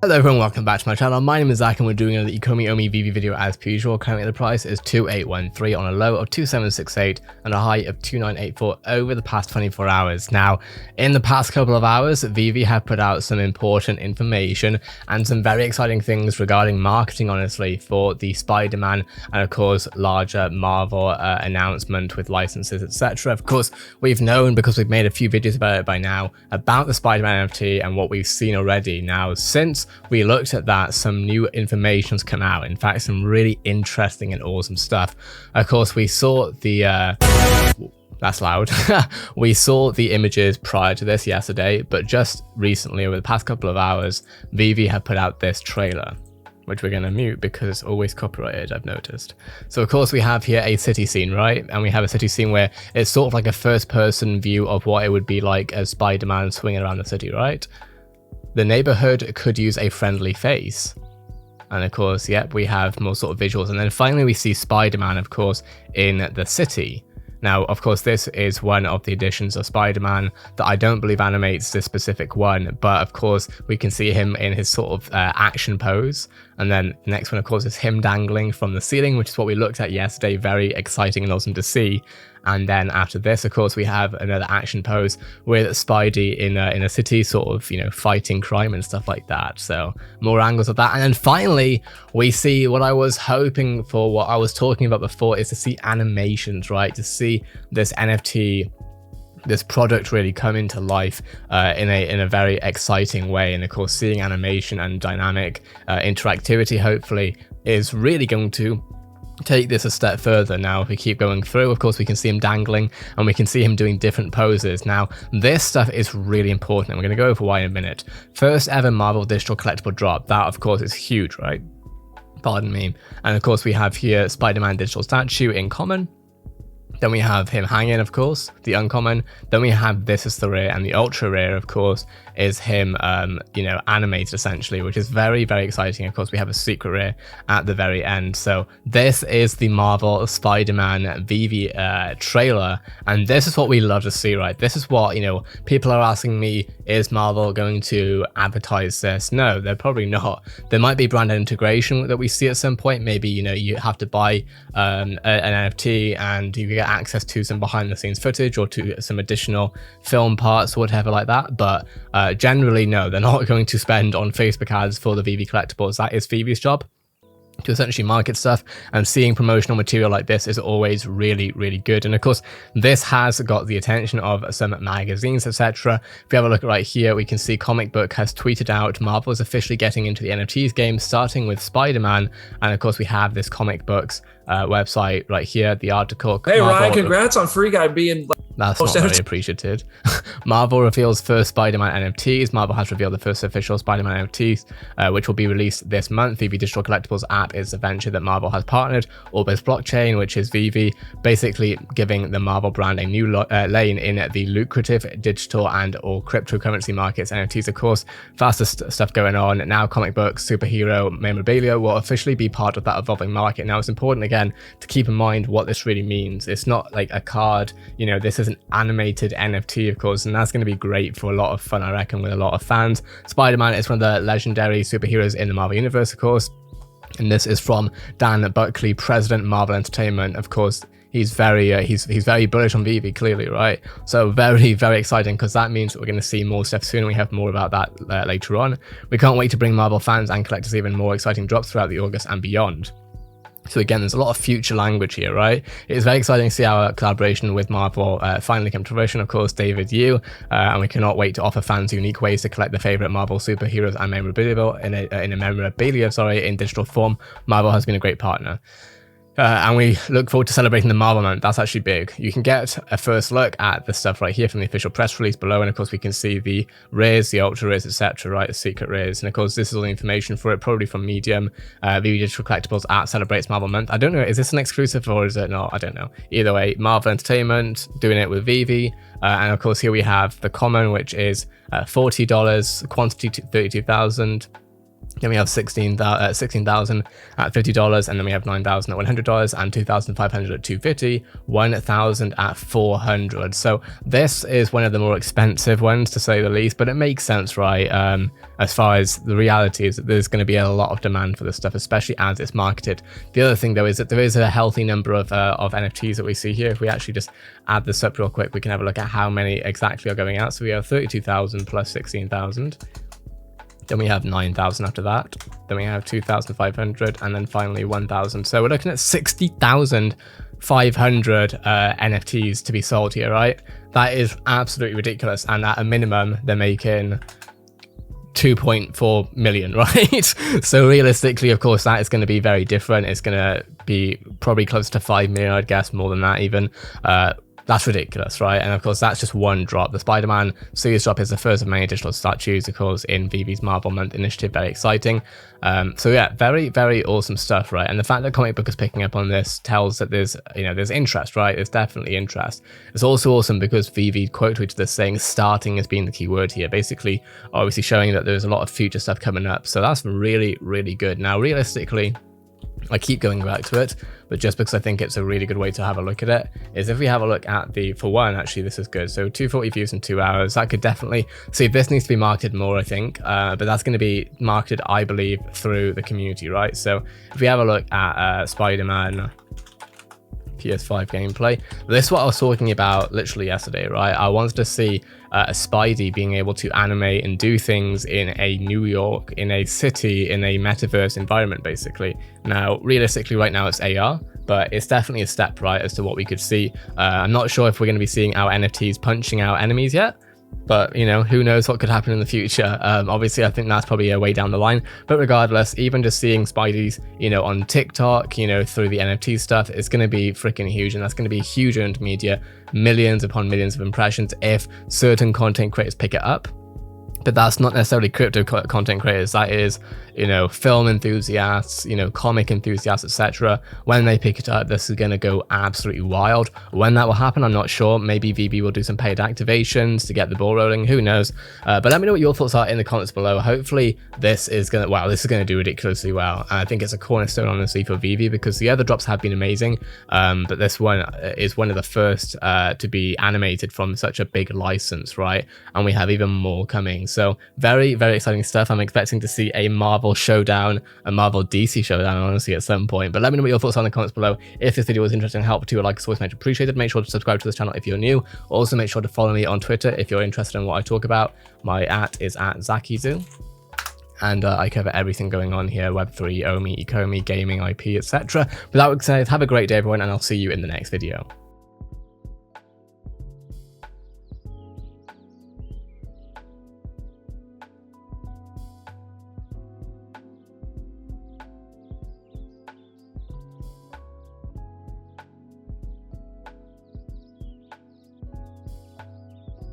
Hello everyone, welcome back to my channel. My name is Zach and we're doing another ECOMI VeVe video as per usual. Currently the price is 2813 on a low of 2768 and a high of 2984 over the past 24 hours. Now, in the past couple of hours, VeVe have put out some important information and some very exciting things regarding marketing, honestly, for the Spider-Man and of course larger Marvel announcement with licenses, etc. Of course, we've known because we've made a few videos about it by now about the Spider-Man NFT and what we've seen already. Now, since we looked at that, some new information's come out. In fact, some really interesting and awesome stuff. Of course, we saw the that's loud. We saw the images prior to this yesterday, but just recently, over the past couple of hours, VeVe have put out this trailer, which we're going to mute because it's always copyrighted, I've noticed. So of course we have here a city scene, right? And we have a city scene where it's sort of like a first person view of what it would be like as Spider-Man swinging around the city, right? The neighborhood could use a friendly face. And of course, yep, we have more sort of visuals. And then finally we see Spider-Man, of course, in the city. Now, of course, this is one of the editions of Spider-Man that I don't believe animates this specific one, but of course, we can see him in his sort of action pose. And then the next one, of course, is him dangling from the ceiling, which is what we looked at yesterday. Very exciting and awesome to see. And then after this, of course, we have another action pose with Spidey in a city, sort of, you know, fighting crime and stuff like that. So more angles of that. And then finally, we see what I was hoping for, what I was talking about before, is to see animations, right? To see this NFT, this product really come into life in a very exciting way. And of course, seeing animation and dynamic interactivity, hopefully, is really going to take this a step further. Now, if we keep going through, of course, we can see him dangling and we can see him doing different poses. Now, this stuff is really important, and we're going to go over why in a minute. First ever Marvel digital collectible drop. That, of course, is huge, right? Pardon me. And of course, we have here Spider-Man digital statue in common. Then we have him hanging, of course, the uncommon. Then we have this is the rare, and the ultra rare, of course, is him, you know, animated essentially, which is very, very exciting. Of course, we have a secret rare at the very end. So this is the Marvel Spider-Man VeVe trailer, and this is what we love to see, right? This is what, you know, people are asking me, is Marvel going to advertise this? No, they're probably not. There might be brand integration that we see at some point. Maybe, you know, you have to buy an NFT and you get access to some behind the scenes footage or to some additional film parts or whatever like that, but generally no, they're not going to spend on Facebook ads for the VeVe collectibles. That is VeVe's job, to essentially market stuff, and seeing promotional material like this is always really, really good. And of course, this has got the attention of some magazines, etc. If we have a look right here, we can see Comic Book has tweeted out Marvel is officially getting into the NFTs game, starting with Spider-Man. And of course, we have this Comic Books website right here, the article. Hey Ryan, congrats on Free Guy being... That's not very appreciated. Marvel reveals first Spider-Man NFTs. Marvel has revealed the first official Spider-Man NFTs, which will be released this month. VeVe Digital Collectibles app is a venture that Marvel has partnered. Orbis Blockchain, which is VeVe, basically giving the Marvel brand a new lane in the lucrative digital and or cryptocurrency markets. NFTs, of course, faster stuff going on. Now comic books, superhero memorabilia will officially be part of that evolving market. Now it's important, again, to keep in mind what this really means. It's not like a card, you know, this is an animated NFT, of course, and that's going to be great for a lot of fun, I reckon, with a lot of fans. Spider-Man is one of the legendary superheroes in the Marvel Universe, of course, and this is from Dan Buckley, President Marvel Entertainment. Of course, he's very he's very bullish on VeVe, clearly, right? So very, very exciting, because that means that we're going to see more stuff soon. We have more about that later on. We can't wait to bring Marvel fans and collectors even more exciting drops throughout the August and beyond. So again, there's a lot of future language here, right? It's very exciting to see our collaboration with Marvel finally come to fruition, of course, David Yu, and we cannot wait to offer fans unique ways to collect their favorite Marvel superheroes and memorabilia in digital form. Marvel has been a great partner. And we look forward to celebrating the Marvel month. That's actually big. You can get a first look at the stuff right here from the official press release below. And of course, we can see the rares, the ultra rares, etc., right? The secret rares. And of course, this is all the information for it, probably from Medium. VeVe Digital Collectibles app celebrates Marvel month. I don't know, is this an exclusive or is it not? I don't know. Either way, Marvel Entertainment doing it with VeVe. And of course, here we have the common, which is $40, quantity to 32,000. Then we have 16,000 at $50, and then we have 9,000 at $100, and 2,500 at $250, 1,000 at $400. So this is one of the more expensive ones, to say the least, but it makes sense, right? As far as the reality is that there's going to be a lot of demand for this stuff, especially as it's marketed. The other thing though is that there is a healthy number of NFTs that we see here. If we actually just add this up real quick, we can have a look at how many exactly are going out. So we have 32,000 plus 16,000. Then we have 9,000 after that. Then we have 2,500, and then finally 1,000. So we're looking at 60,500 NFTs to be sold here, right? That is absolutely ridiculous. And at a minimum, they're making 2.4 million, right? So realistically, of course, that is going to be very different. It's going to be probably close to 5 million, I'd guess, more than that even. That's ridiculous, right? And of course, that's just one drop. The Spider-Man series drop is the first of many additional statues, of course, in VeVe's Marvel Month initiative. Very exciting. So yeah, very, very awesome stuff, right? And the fact that comic book is picking up on this tells that there's, there's interest, right? There's definitely interest. It's also awesome because VeVe quote tweeted this saying starting as being the key word here, basically obviously showing that there's a lot of future stuff coming up. So that's really, really good. Now, realistically, I keep going back to it, but just because I think it's a really good way to have a look at it, is if we have a look at for one, actually, this is good. So 240 views in 2 hours, that could definitely, see, this needs to be marketed more, I think, but that's going to be marketed, I believe, through the community, right? So if we have a look at Spider-Man PS5 gameplay, this is what I was talking about literally yesterday, right? I wanted to see a Spidey being able to animate and do things in a New York, in a city, in a metaverse environment, basically. Now, realistically, right now it's AR, but it's definitely a step, right, as to what we could see. I'm not sure if we're going to be seeing our NFTs punching out enemies yet, but who knows what could happen in the future. Obviously, I think that's probably a way down the line, but regardless, even just seeing Spideys on TikTok, through the NFT stuff, it's going to be freaking huge, and that's going to be huge earned media, millions upon millions of impressions if certain content creators pick it up. But that's not necessarily crypto content creators. That is, film enthusiasts, comic enthusiasts, etc. When they pick it up, this is going to go absolutely wild. When that will happen, I'm not sure. Maybe VeVe will do some paid activations to get the ball rolling. Who knows? But let me know what your thoughts are in the comments below. Hopefully, this is going to do ridiculously well. And I think it's a cornerstone, honestly, for VeVe, because the other drops have been amazing. But this one is one of the first to be animated from such a big license, right? And we have even more coming. So very, very exciting stuff. I'm expecting to see a Marvel showdown, a Marvel DC showdown, honestly, at some point. But let me know what your thoughts are in the comments below. If this video was interesting and helpful to you, a like is always much appreciated. Make sure to subscribe to this channel if you're new. Also, make sure to follow me on Twitter if you're interested in what I talk about. My @ is @ZakiZoo. And I cover everything going on here: Web3, ECOMI, gaming, IP, etc. But that would say, have a great day, everyone, and I'll see you in the next video.